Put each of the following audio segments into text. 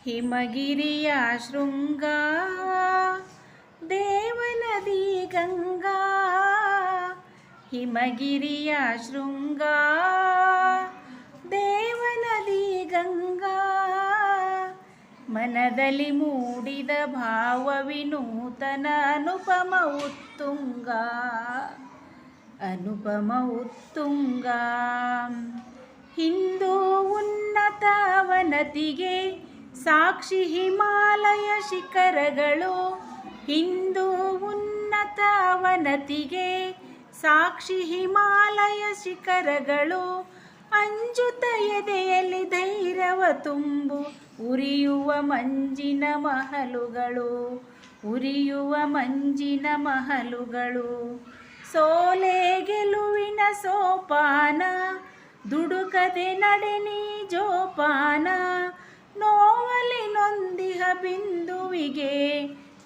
ಹಿಮಗಿರಿಯ ಶೃಂಗ ದೇವನದಿ ಗಂಗಾ, ಹಿಮಗಿರಿಯ ಶೃಂಗ ದೇವನದಿ ಗಂಗಾ, ಮನದಲ್ಲಿ ಮೂಡಿದ ಭಾವ ವಿನೂತನ ಅನುಪಮ ಉತ್ತುಂಗ, ಅನುಪಮ ಉತ್ತುಂಗ. ಹಿಂದೂ ಉನ್ನತ ಅವನತಿಗೆ ಸಾಕ್ಷಿ ಹಿಮಾಲಯ ಶಿಖರಗಳು, ಹಿಂದೂ ಉನ್ನತ ಅವನತಿಗೆ ಸಾಕ್ಷಿ ಹಿಮಾಲಯ ಶಿಖರಗಳು, ಅಂಜುತ ಎದೆಯಲ್ಲಿ ಧೈರ್ಯವ ತುಂಬು ಉರಿಯುವ ಮಂಜಿನ ಮಹಲುಗಳು, ಉರಿಯುವ ಮಂಜಿನ ಮಹಲುಗಳು. ಸೋಲೆ ಗೆಲುವಿನ ಸೋಪಾನ, ದುಡುಕದೆ ನಡೆ ನೀ ಜೋಪಾನ, ನೋವಲಿ ನೊಂದಿಹ ಬಿಂದುವಿಗೆ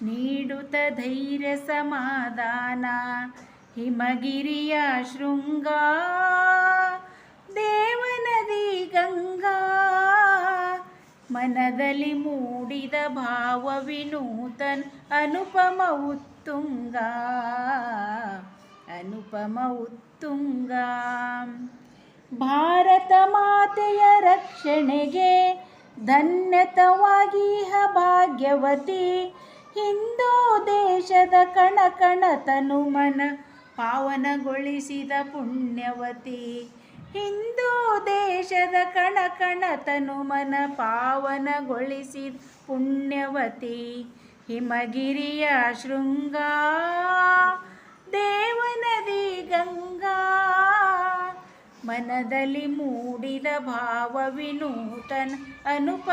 ನೀಡುತ್ತ ಧೈರ್ಯ ಸಮಾಧಾನ. ಹಿಮಗಿರಿಯ ಶೃಂಗ ದೇವನದಿ ಗಂಗಾ, ಮನದಲ್ಲಿ ಮೂಡಿದ ಭಾವ ವಿನೂತನ ಅನುಪಮ ಉತ್ತುಂಗ, ಅನುಪಮ ಉತ್ತುಂಗ. ಭಾರತ ಮಾತೆಯ ರಕ್ಷಣೆಗೆ ಧನ್ಯತವಾಗಿಹ ಭಾಗ್ಯವತಿ, ಹಿಂದೂ ದೇಶದ ಕಣ ಕಣ ತನು ಮನ ಪಾವನಗೊಳಿಸಿದ ಪುಣ್ಯವತಿ, ಹಿಂದೂ ದೇಶದ ಕಣ ಕಣ ತನು ಮನ ಪಾವನಗೊಳಿಸಿದ ಪುಣ್ಯವತಿ. ಹಿಮಗಿರಿಯ ಶೃಂಗ ದೇವನದಿ ಗಂಗಾ, ಮನದಲ್ಲಿ ಮೂಡಿದ ಭಾವ ವಿನೂತನ ಅನುಪ